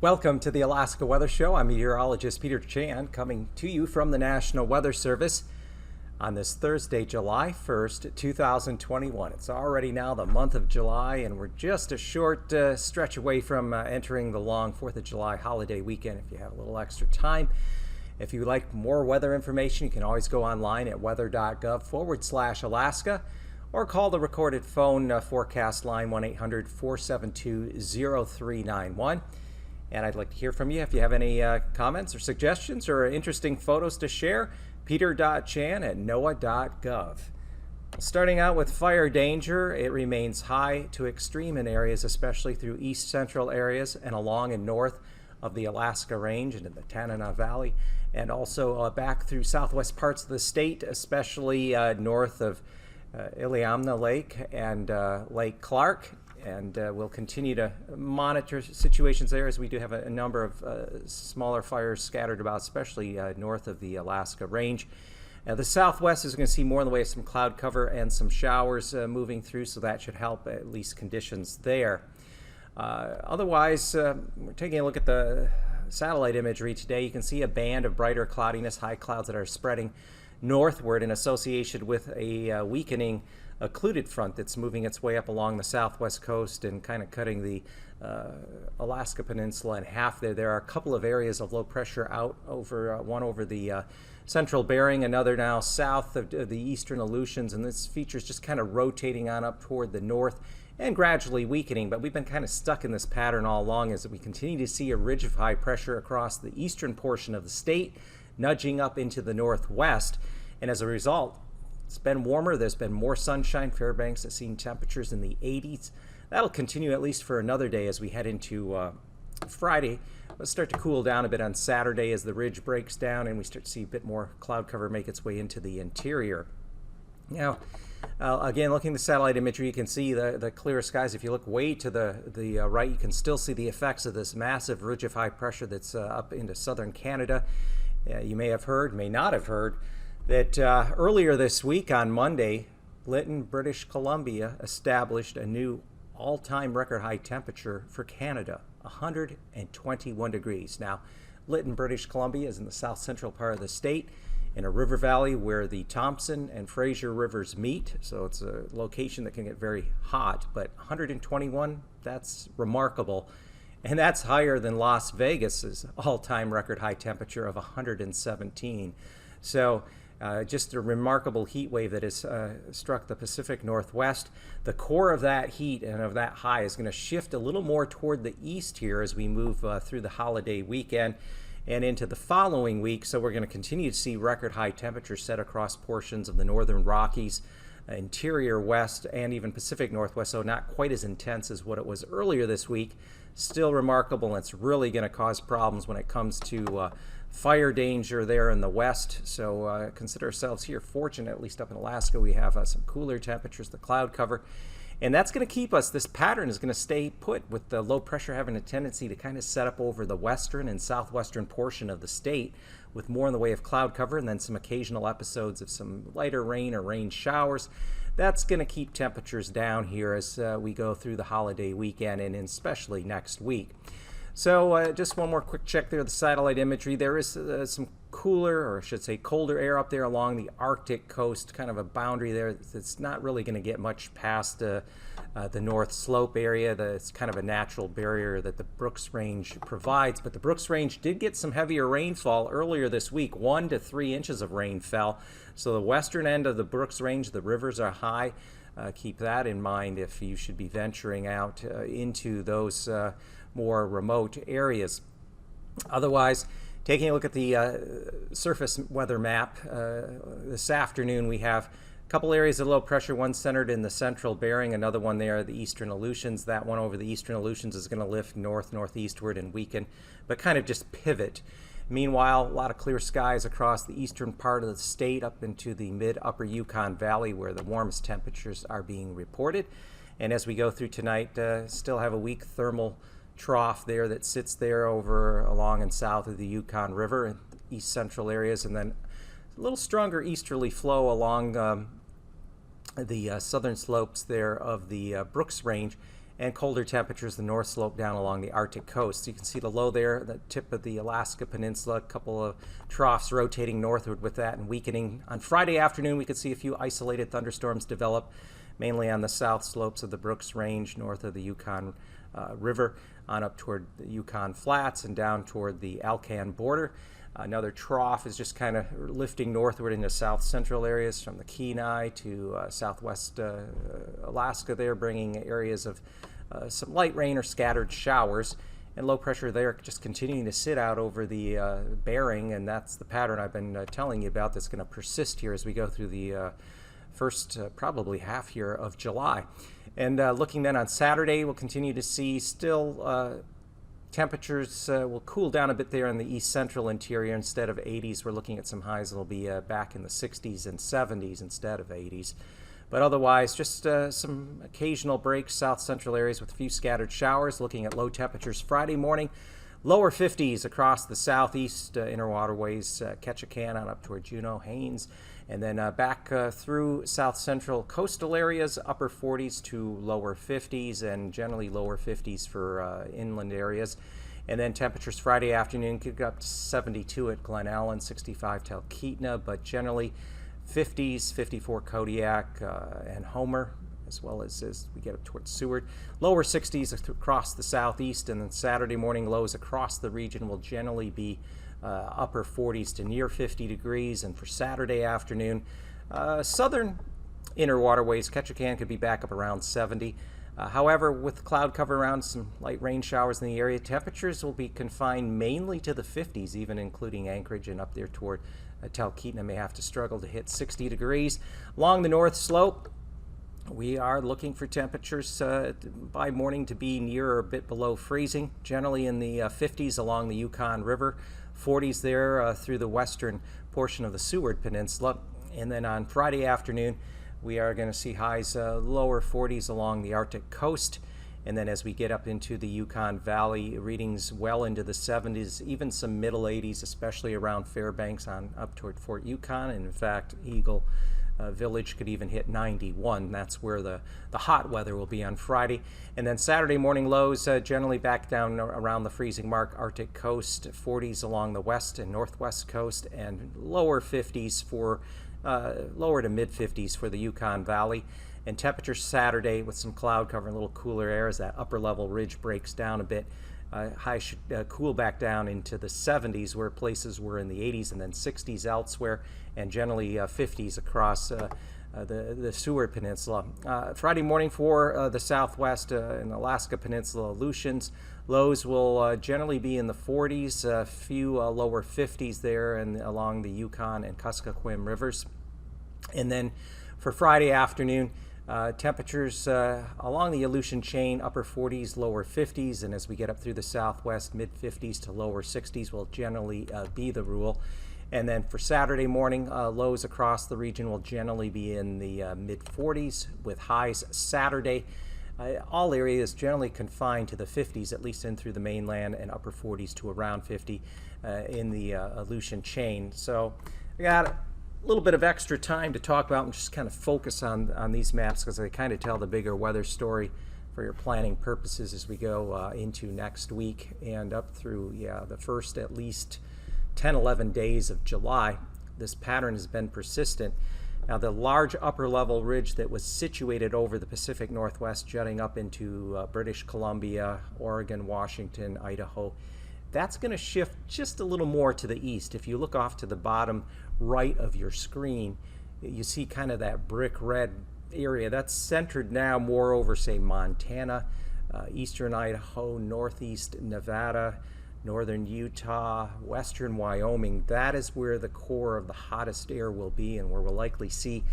Welcome to the Alaska Weather Show. I'm meteorologist Peter Chan, coming to you from the National Weather Service on this Thursday, July 1st, 2021. It's already now the month of July, and we're just a short stretch away from entering the long 4th of July holiday weekend if you have a little extra time. If you would like more weather information, you can always go online at weather.gov/Alaska or call the recorded phone forecast line 1-800-472-0391. And I'd like to hear from you if you have any comments or suggestions or interesting photos to share. peter.chan@noaa.gov. Starting out with fire danger, it remains high to extreme in areas, especially through east central areas and along and north of the Alaska Range and in the Tanana Valley, and also back through southwest parts of the state, especially north of Iliamna Lake and Lake Clark. And we'll continue to monitor situations there, as we do have a number of smaller fires scattered about, especially north of the Alaska Range. The southwest is going to see more in the way of some cloud cover and some showers moving through, so that should help at least conditions there. Otherwise, we're taking a look at the satellite imagery today. You can see a band of brighter cloudiness, high clouds that are spreading northward in association with a weakening occluded front that's moving its way up along the southwest coast and kind of cutting the Alaska Peninsula in half there. There are a couple of areas of low pressure out over, one over the central Bering, another now south of the eastern Aleutians, and this feature's just kind of rotating on up toward the north and gradually weakening, but we've been kind of stuck in this pattern all along as we continue to see a ridge of high pressure across the eastern portion of the state, nudging up into the northwest, and as a result, it's been warmer. There's been more sunshine. Fairbanks has seen temperatures in the 80s. That'll continue at least for another day as we head into Friday. Let's start to cool down a bit on Saturday as the ridge breaks down and we start to see a bit more cloud cover make its way into the interior. Now, again, looking at the satellite imagery, you can see the clear skies. If you look way to the right, you can still see the effects of this massive ridge of high pressure that's up into southern Canada. You may have heard, may not have heard, that earlier this week on Monday, Lytton, British Columbia established a new all-time record high temperature for Canada, 121 degrees. Now, Lytton, British Columbia is in the south central part of the state in a river valley where the Thompson and Fraser rivers meet, so it's a location that can get very hot, but 121, that's remarkable. And that's higher than Las Vegas's all-time record high temperature of 117. So just a remarkable heat wave that has struck the Pacific Northwest. The core of that heat and of that high is going to shift a little more toward the east here as we move through the holiday weekend and into the following week. So we're going to continue to see record high temperatures set across portions of the northern Rockies, interior west, and even Pacific Northwest, so not quite as intense as what it was earlier this week. Still remarkable, and it's really going to cause problems when it comes to fire danger there in the west. So consider ourselves here fortunate, at least up in Alaska, we have some cooler temperatures, the cloud cover. And that's going to keep us, this pattern is going to stay put with the low pressure having a tendency to kind of set up over the western and southwestern portion of the state with more in the way of cloud cover and then some occasional episodes of some lighter rain or rain showers. That's going to keep temperatures down here as we go through the holiday weekend and especially next week. So just one more quick check there of the satellite imagery. There is some cooler, or I should say colder air up there along the Arctic coast, kind of a boundary there that's not really going to get much past the North Slope area. It's kind of a natural barrier that the Brooks Range provides, but the Brooks Range did get some heavier rainfall earlier this week. 1 to 3 inches of rain fell. So the western end of the Brooks Range, the rivers are high. Keep that in mind if you should be venturing out into those more remote areas. Otherwise, taking a look at the surface weather map, this afternoon we have Couple areas of low pressure, one centered in the central Bering, another one there, the eastern Aleutians. That one over the eastern Aleutians is going to lift northeastward and weaken, but kind of just pivot. Meanwhile, a lot of clear skies across the eastern part of the state up into the mid-upper Yukon Valley where the warmest temperatures are being reported. And as we go through tonight, still have a weak thermal trough there that sits there over along and south of the Yukon River in east central areas, and then a little stronger easterly flow along the southern slopes there of the Brooks Range, and colder temperatures the north slope down along the Arctic coast. So you can see the low there, the tip of the Alaska Peninsula, a couple of troughs rotating northward with that and weakening. On Friday afternoon, we could see a few isolated thunderstorms develop, mainly on the south slopes of the Brooks Range, north of the Yukon River, on up toward the Yukon Flats and down toward the Alcan border. Another trough is just kind of lifting northward into south central areas from the Kenai to southwest Alaska there, bringing areas of some light rain or scattered showers. And low pressure there just continuing to sit out over the Bering, and that's the pattern I've been telling you about that's going to persist here as we go through the first probably half year of July. And looking then on Saturday, we'll continue to see still temperatures will cool down a bit there in the east central interior. Instead of 80s, we're looking at some highs that'll be back in the 60s and 70s instead of 80s. But otherwise, just some occasional breaks, south central areas with a few scattered showers. Looking at low temperatures Friday morning, lower 50s across the southeast inner waterways, Ketchikan on up toward Juneau, Haines, and then back through south central coastal areas, upper 40s to lower 50s, and generally lower 50s for inland areas. And then temperatures Friday afternoon could go up to 72 at Glen Ellen, 65 Talkeetna, but generally 50s, 54 Kodiak and Homer, as well as we get up towards Seward. Lower 60s across the southeast, and then Saturday morning lows across the region will generally be upper 40s to near 50 degrees. And for Saturday afternoon, southern inner waterways, Ketchikan could be back up around 70. However, with cloud cover around, some light rain showers in the area, temperatures will be confined mainly to the 50s, even including Anchorage and up there toward Talkeetna may have to struggle to hit 60 degrees. Along the north slope, we are looking for temperatures by morning to be near or a bit below freezing, generally in the 50s along the Yukon River, 40s there through the western portion of the Seward Peninsula. And then on Friday afternoon, we are going to see highs lower 40s along the Arctic coast. And then as we get up into the Yukon Valley, readings well into the 70s, even some middle 80s, especially around Fairbanks on up toward Fort Yukon. And in fact, Eagle Village could even hit 91. That's where the hot weather will be on Friday. And then Saturday morning lows generally back down around the freezing mark, Arctic coast, 40s along the west and northwest coast, and lower 50s for lower to mid 50s for the Yukon Valley. And temperatures Saturday with some cloud cover and a little cooler air as that upper level ridge breaks down a bit. Highs should cool back down into the 70s where places were in the 80s, and then 60s elsewhere, and generally 50s across the Seward Peninsula. Friday morning for the southwest and Alaska Peninsula Aleutians, lows will generally be in the 40s, a few lower 50s there and along the Yukon and Kuskokwim rivers. And then for Friday afternoon, temperatures along the Aleutian chain, upper 40s, lower 50s, and as we get up through the southwest, mid 50s to lower 60s will generally be the rule. And then for Saturday morning, lows across the region will generally be in the mid 40s with highs Saturday. All areas generally confined to the 50s, at least in through the mainland, and upper 40s to around 50 in the Aleutian chain. So I got a little bit of extra time to talk about and just kind of focus on these maps because they kind of tell the bigger weather story for your planning purposes as we go into next week and up through the first at least 10-11 days of July. This pattern has been persistent. Now the large upper level ridge that was situated over the Pacific Northwest jutting up into British Columbia, Oregon, Washington, Idaho, that's going to shift just a little more to the east. If you look off to the bottom right of your screen, you see kind of that brick red area. That's centered now more over, say, Montana, eastern Idaho, northeast Nevada, northern Utah, western Wyoming. That is where the core of the hottest air will be and where we'll likely see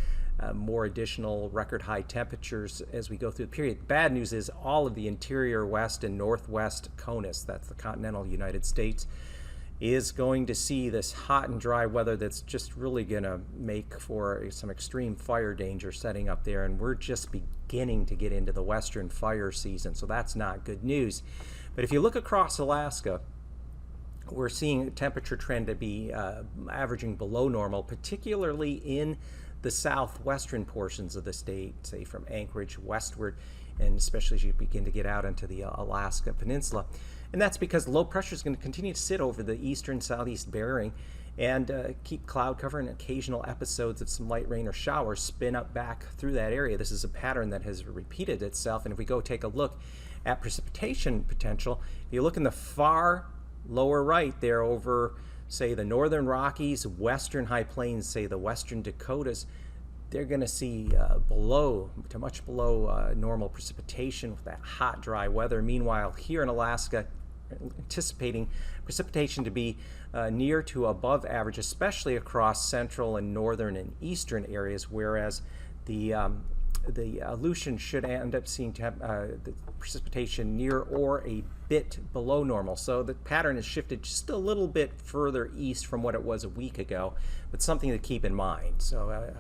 more additional record high temperatures as we go through the period. The bad news is all of the interior west and northwest CONUS, that's the continental United States, is going to see this hot and dry weather that's just really going to make for some extreme fire danger setting up there. And we're just beginning to get into the western fire season, so that's not good news. But if you look across Alaska, we're seeing a temperature trend to be averaging below normal, particularly in the southwestern portions of the state, say from Anchorage westward, and especially as you begin to get out into the Alaska Peninsula. And that's because low pressure is going to continue to sit over the eastern southeast Bering and keep cloud cover and occasional episodes of some light rain or showers spin up back through that area. This is a pattern that has repeated itself. And if we go take a look at precipitation potential, if you look in the far lower right there over, say, the northern Rockies, western high plains, say the western Dakotas, they're going to see much below normal precipitation with that hot, dry weather. Meanwhile, here in Alaska, anticipating precipitation to be near to above average, especially across central and northern and eastern areas, whereas the Aleutians should end up seeing the precipitation near or a bit below normal. So the pattern has shifted just a little bit further east from what it was a week ago, but something to keep in mind. So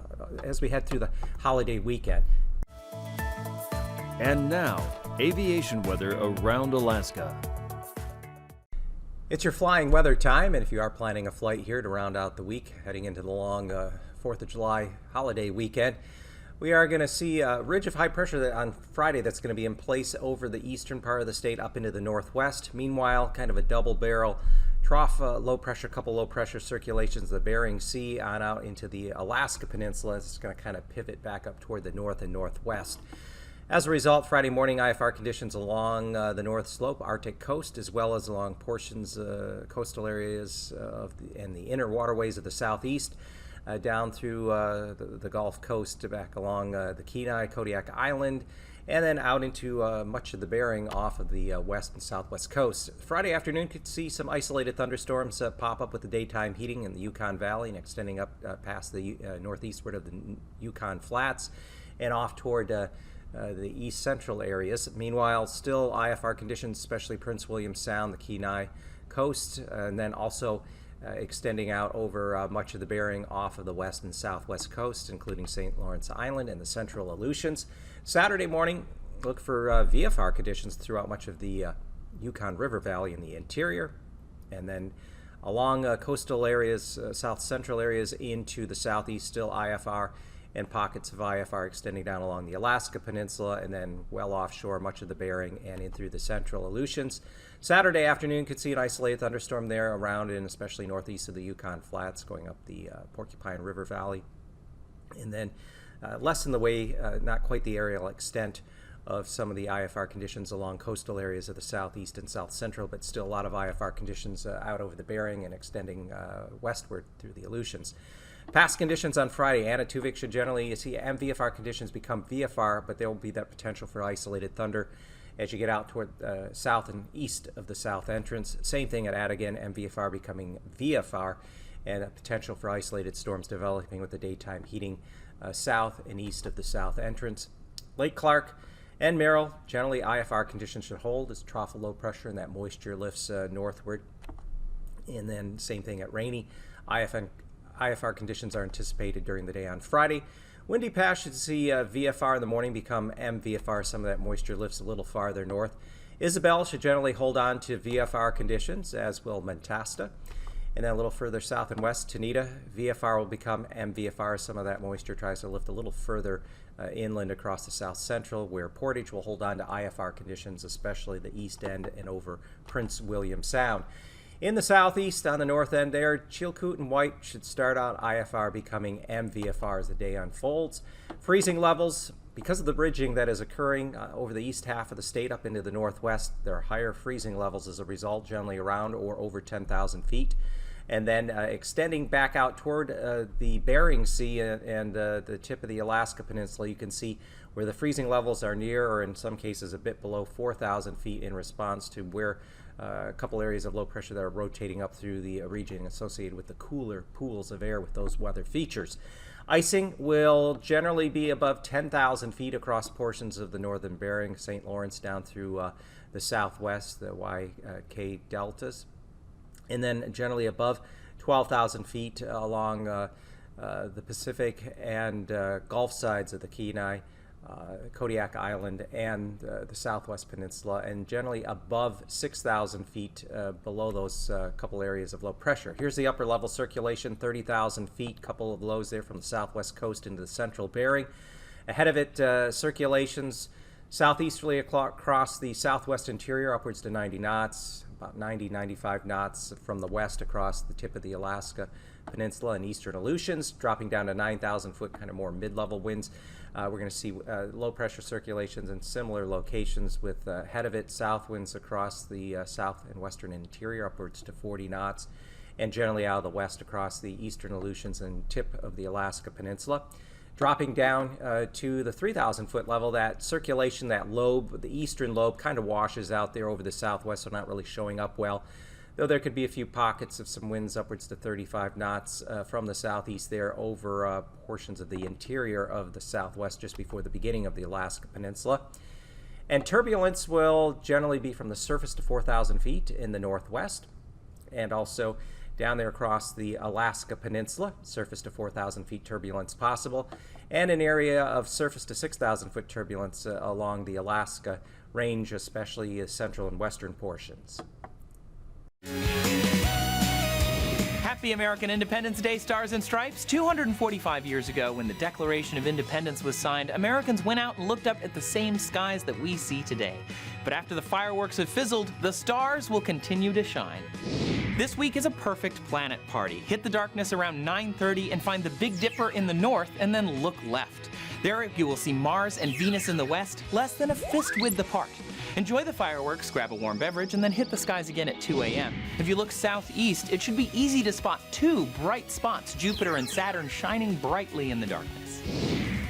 as we head through the holiday weekend. And now, aviation weather around Alaska. It's your flying weather time, and if you are planning a flight here to round out the week, heading into the long 4th of July holiday weekend, we are going to see a ridge of high pressure on Friday that's going to be in place over the eastern part of the state up into the northwest. Meanwhile, kind of a double barrel trough low pressure, couple low pressure circulations of the Bering Sea on out into the Alaska Peninsula. It's going to kind of pivot back up toward the north and northwest. As a result, Friday morning IFR conditions along the north slope, Arctic coast, as well as along portions, coastal areas and the inner waterways of the southeast. Down through the Gulf Coast, back along the Kenai, Kodiak Island, and then out into much of the Bering off of the west and southwest coast. Friday afternoon could see some isolated thunderstorms pop up with the daytime heating in the Yukon Valley and extending up past the northeastward of the Yukon Flats and off toward the east central areas. Meanwhile, still IFR conditions, especially Prince William Sound, the Kenai coast, and then also extending out over much of the Bering off of the west and southwest coast, including St. Lawrence Island and the central Aleutians. Saturday morning, look for VFR conditions throughout much of the Yukon River Valley in the interior, and then along coastal areas, south central areas into the southeast, still IFR, and pockets of IFR extending down along the Alaska Peninsula and then well offshore much of the Bering and in through the central Aleutians. Saturday afternoon could see an isolated thunderstorm there around and especially northeast of the Yukon Flats going up the Porcupine River Valley. And then less in the way, not quite the aerial extent of some of the IFR conditions along coastal areas of the southeast and south central, but still a lot of IFR conditions out over the Bering and extending westward through the Aleutians. Past conditions on Friday, Anaktuvik should generally see MVFR conditions become VFR, but there will be that potential for isolated thunder as you get out toward south and east of the south entrance. Same thing at Atigan, MVFR becoming VFR, and a potential for isolated storms developing with the daytime heating south and east of the south entrance. Lake Clark and Merrill, generally IFR conditions should hold as trough of low pressure and that moisture lifts northward. And then same thing at Rainy. IFR conditions are anticipated during the day on Friday. Windy Pass should see VFR in the morning become MVFR. Some of that moisture lifts a little farther north. Isabel should generally hold on to VFR conditions, as will Mentasta. And then a little further south and west, Tanita, VFR will become MVFR. Some of that moisture tries to lift a little further inland across the south central, where Portage will hold on to IFR conditions, especially the east end and over Prince William Sound. In the southeast, on the north end there, Chilkoot and White should start out IFR becoming MVFR as the day unfolds. Freezing levels, because of the bridging that is occurring over the east half of the state up into the northwest, there are higher freezing levels as a result, generally around or over 10,000 feet. And then extending back out toward the Bering Sea and the tip of the Alaska Peninsula, you can see where the freezing levels are near or in some cases a bit below 4,000 feet in response to where a couple areas of low pressure that are rotating up through the region associated with the cooler pools of air with those weather features. Icing will generally be above 10,000 feet across portions of the northern Bering, St. Lawrence, down through the southwest, the YK deltas, and then generally above 12,000 feet along the Pacific and Gulf sides of the Kenai, Kodiak Island, and the Southwest Peninsula, and generally above 6,000 feet below those couple areas of low pressure. Here's the upper level circulation, 30,000 feet, couple of lows there from the southwest coast into the central Bering. Ahead of it, circulations southeasterly across the southwest interior upwards to 90 knots, about 90-95 knots from the west across the tip of the Alaska Peninsula and eastern Aleutians, dropping down to 9,000 foot, kind of more mid-level winds. We're going to see low pressure circulations in similar locations with ahead of it south winds across the south and western interior upwards to 40 knots, and generally out of the west across the eastern Aleutians and tip of the Alaska Peninsula. Dropping down to the 3,000 foot level, that circulation, that lobe, the eastern lobe, kind of washes out there over the southwest, so not really showing up well. Though there could be a few pockets of some winds upwards to 35 knots from the southeast there over portions of the interior of the southwest just before the beginning of the Alaska Peninsula. And turbulence will generally be from the surface to 4,000 feet in the northwest, and also down there across the Alaska Peninsula, surface to 4,000 feet turbulence possible, and an area of surface to 6,000 foot turbulence along the Alaska range, especially central and western portions. Happy American Independence Day, Stars and Stripes. 245 years ago, when the Declaration of Independence was signed, Americans went out and looked up at the same skies that we see today. But after the fireworks have fizzled, the stars will continue to shine. This week is a perfect planet party. Hit the darkness around 9:30 and find the Big Dipper in the north, and then look left. There you will see Mars and Venus in the west, less than a fist width apart. Enjoy the fireworks, grab a warm beverage, and then hit the skies again at 2 a.m. If you look southeast, it should be easy to spot two bright spots, Jupiter and Saturn, shining brightly in the darkness.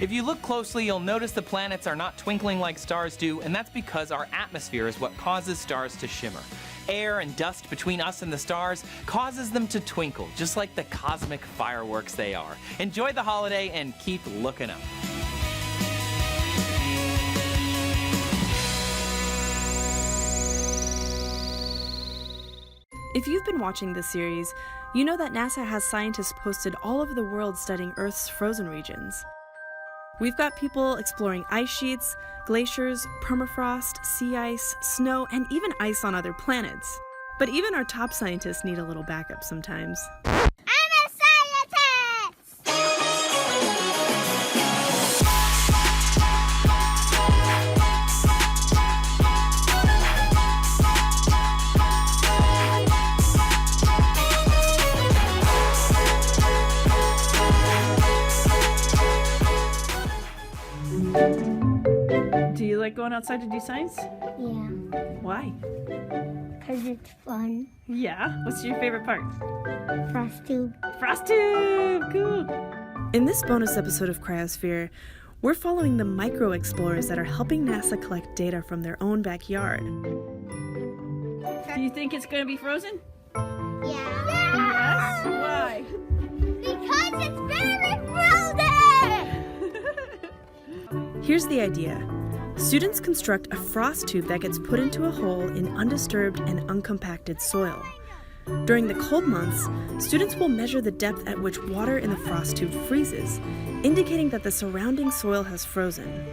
If you look closely, you'll notice the planets are not twinkling like stars do, and that's because our atmosphere is what causes stars to shimmer. Air and dust between us and the stars causes them to twinkle, just like the cosmic fireworks they are. Enjoy the holiday and keep looking up. If you've been watching this series, you know that NASA has scientists posted all over the world studying Earth's frozen regions. We've got people exploring ice sheets, glaciers, permafrost, sea ice, snow, and even ice on other planets. But even our top scientists need a little backup sometimes. Do you like going outside to do science? Yeah, Why? because it's fun. Yeah. What's your favorite part? Frost tube. Frost tube! Cool! In this bonus episode of Cryosphere, we're following the micro-explorers that are helping NASA collect data from their own backyard. Do you think it's going to be frozen? Yeah. Yes? Why? Because it's very frozen! Here's the idea. Students construct a frost tube that gets put into a hole in undisturbed and uncompacted soil. During the cold months, students will measure the depth at which water in the frost tube freezes, indicating that the surrounding soil has frozen.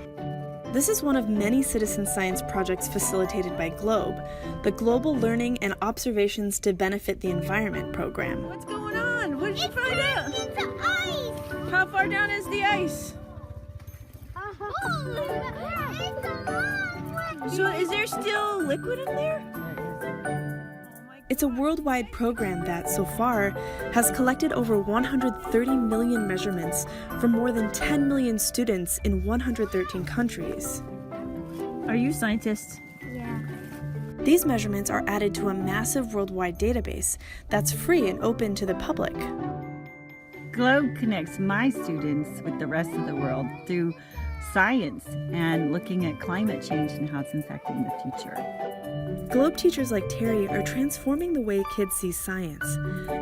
This is one of many citizen science projects facilitated by GLOBE, the Global Learning and Observations to Benefit the Environment program. What's going on? What did you find out? It's ice! How far down is the ice? It's a long way! So is there still liquid in there? It's a worldwide program that, so far, has collected over 130 million measurements from more than 10 million students in 113 countries. Are you scientists? Yeah. These measurements are added to a massive worldwide database that's free and open to the public. GLOBE connects my students with the rest of the world through science and looking at climate change and how it's affecting the future. Globe teachers like Terry are transforming the way kids see science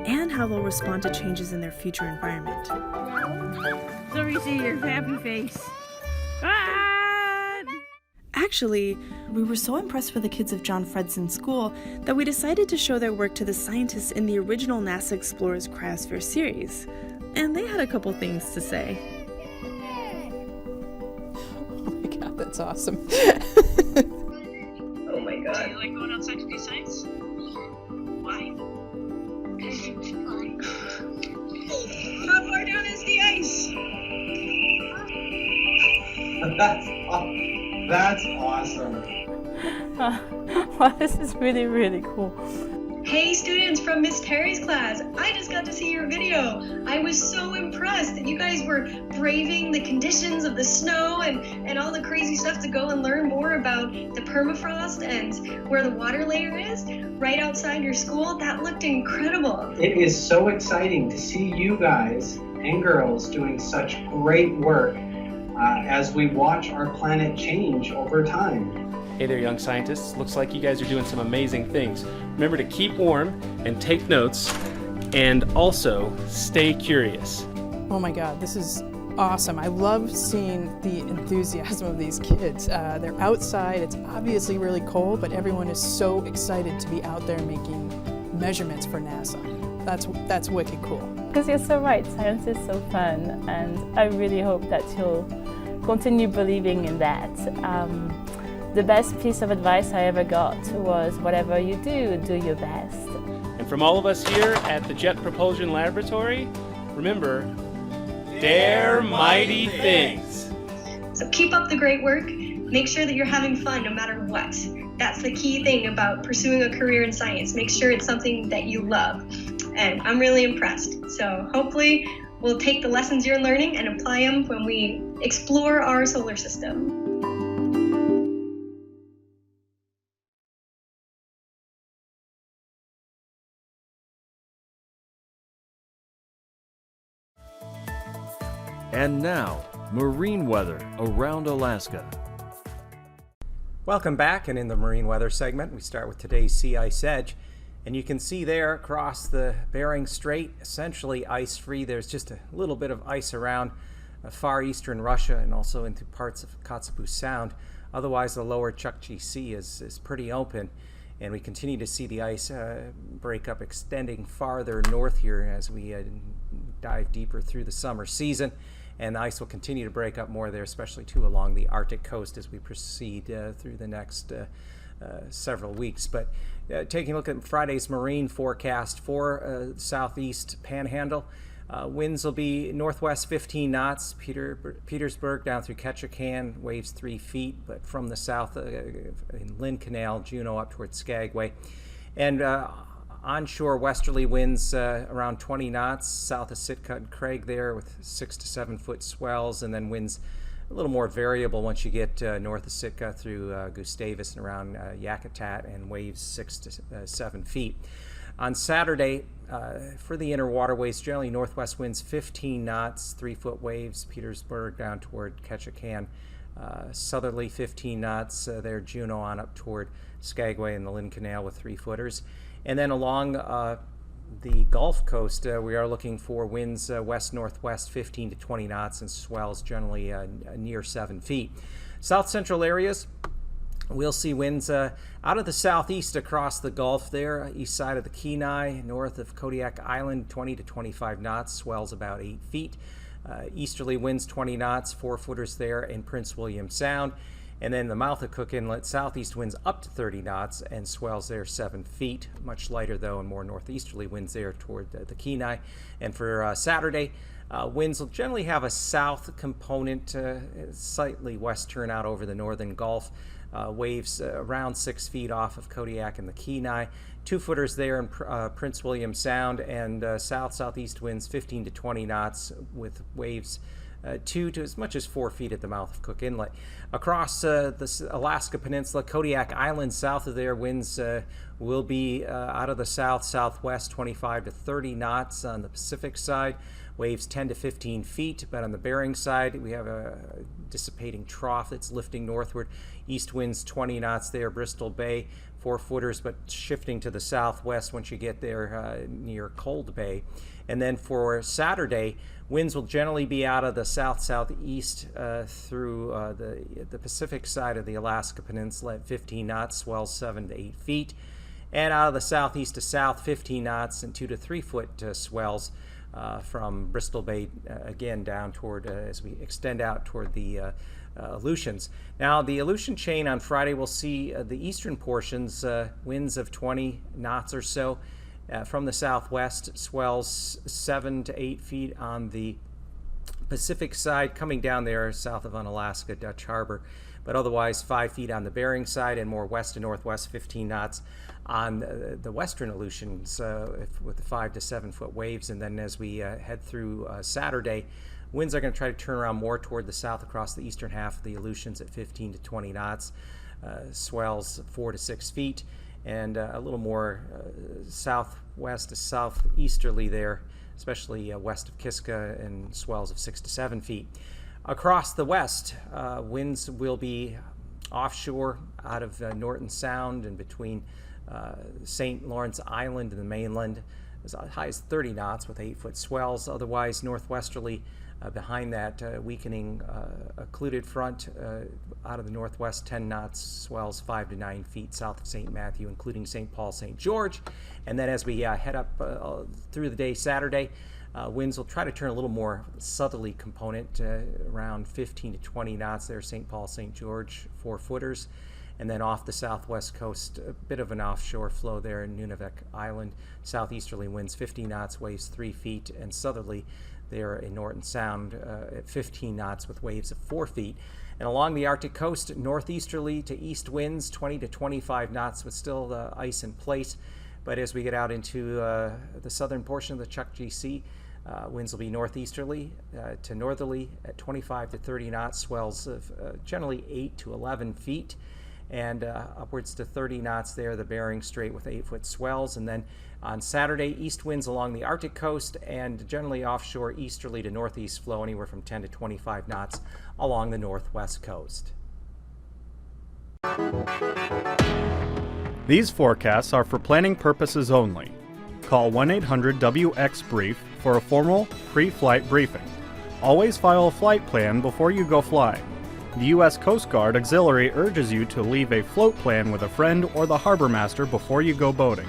and how they'll respond to changes in their future environment. Let me see your happy face. Ah! Actually, we were so impressed with the kids of John Fredson's school that we decided to show their work to the scientists in the original NASA Explorers Cryosphere series. And they had a couple things to say. Oh my god, that's awesome. Oh my god. Do you like going outside to do science? Why? How far down is the ice? That's awesome. Wow, this is really, really cool. Hey students from Miss Terry's class, I just got to see your video. I was so impressed that you guys were braving the conditions of the snow and all the crazy stuff to go and learn more about the permafrost and where the water layer is right outside your school. That looked incredible. It is so exciting to see you guys and girls doing such great work as we watch our planet change over time. Hey there, young scientists. Looks like you guys are doing some amazing things. Remember to keep warm and take notes, and also stay curious. Oh my god, this is awesome. I love seeing the enthusiasm of these kids. They're outside, it's obviously really cold, but everyone is so excited to be out there making measurements for NASA. That's wicked cool. Because you're so right, science is so fun, and I really hope that you'll continue believing in that. The best piece of advice I ever got was, whatever you do, do your best. And from all of us here at the Jet Propulsion Laboratory, remember, dare mighty things. So keep up the great work. Make sure that you're having fun no matter what. That's the key thing about pursuing a career in science. Make sure it's something that you love. And I'm really impressed. So hopefully we'll take the lessons you're learning and apply them when we explore our solar system. And now, marine weather around Alaska. Welcome back, and in the marine weather segment, we start with today's sea ice edge. And you can see there across the Bering Strait, essentially ice-free. There's just a little bit of ice around far eastern Russia and also into parts of Kotzebue Sound. Otherwise, the lower Chukchi Sea is pretty open, and we continue to see the ice break up, extending farther north here as we dive deeper through the summer season. And the ice will continue to break up more there, especially too along the Arctic coast as we proceed through the next several weeks. But taking a look at Friday's marine forecast for southeast Panhandle, winds will be northwest 15 knots, Petersburg down through Ketchikan, waves 3 feet, but from the south in Lynn Canal, Juneau up towards Skagway. And onshore westerly winds around 20 knots, south of Sitka and Craig there with 6 to 7 foot swells, and then winds a little more variable once you get north of Sitka through Gustavus and around Yakutat, and waves 6 to 7 feet. On Saturday, for the inner waterways, generally northwest winds 15 knots, 3 foot waves, Petersburg down toward Ketchikan. Southerly 15 knots there, Juneau on up toward Skagway and the Lynn Canal with 3 footers. And then along the Gulf Coast, we are looking for winds west-northwest 15 to 20 knots and swells generally near 7 feet. South central areas, we'll see winds out of the southeast across the Gulf there, east side of the Kenai, north of Kodiak Island, 20 to 25 knots, swells about 8 feet. Easterly winds 20 knots, 4 footers there in Prince William Sound. And then the mouth of Cook Inlet, southeast winds up to 30 knots and swells there 7 feet. Much lighter though, and more northeasterly winds there toward the Kenai. And for Saturday, winds will generally have a south component, slightly west turn out over the northern Gulf. Waves around 6 feet off of Kodiak and the Kenai. 2 footers there in Prince William Sound, and south-southeast winds 15 to 20 knots with waves 2 to as much as 4 feet at the mouth of Cook Inlet. Across the Alaska Peninsula, Kodiak Island, south of there, winds will be out of the south-southwest 25 to 30 knots on the Pacific side. Waves 10 to 15 feet, but on the Bering side, we have a dissipating trough that's lifting northward. East winds 20 knots there, Bristol Bay, 4-footers, but shifting to the southwest once you get there near Cold Bay. And then for Saturday, winds will generally be out of the south-southeast through the Pacific side of the Alaska Peninsula at 15 knots, swells 7 to 8 feet. And out of the southeast to south, 15 knots and 2 to 3 foot swells from Bristol Bay again down toward, as we extend out toward the Aleutians. Now, the Aleutian chain on Friday will see the eastern portions, winds of 20 knots or so. From the southwest, swells 7 to 8 feet on the Pacific side, coming down there south of Unalaska, Dutch Harbor, but otherwise 5 feet on the Bering side and more west to northwest, 15 knots on the western Aleutians with 5 to 7 foot waves. And then as we head through Saturday, winds are going to try to turn around more toward the south across the eastern half of the Aleutians at 15 to 20 knots, swells 4 to 6 feet. And a little more southwest to southeasterly there, especially west of Kiska, and swells of 6 to 7 feet. Across the west, winds will be offshore out of Norton Sound and between St. Lawrence Island and the mainland, as high as 30 knots with 8-foot swells. Otherwise, northwesterly behind that weakening occluded front out of the northwest, 10 knots, swells 5 to 9 feet south of St. Matthew, including St. Paul, St. George. And then as we head up through the day Saturday, winds will try to turn a little more southerly component, around 15 to 20 knots there, St. Paul, St. George, 4-footers. And then off the southwest coast, a bit of an offshore flow there in Nunavik Island. Southeasterly winds 50 knots, waves 3 feet, and southerly there in Norton Sound at 15 knots with waves of 4 feet. And along the Arctic coast, northeasterly to east winds 20 to 25 knots with still ice in place. But as we get out into the southern portion of the Chukchi Sea, winds will be northeasterly to northerly at 25 to 30 knots, swells of generally 8 to 11 feet. And upwards to 30 knots there, the Bering Strait with 8-foot swells. And then on Saturday, east winds along the Arctic coast and generally offshore easterly to northeast flow anywhere from 10 to 25 knots along the northwest coast. These forecasts are for planning purposes only. Call 1-800-WX-BRIEF for a formal pre-flight briefing. Always file a flight plan before you go flying. The U.S. Coast Guard Auxiliary urges you to leave a float plan with a friend or the harbor master before you go boating.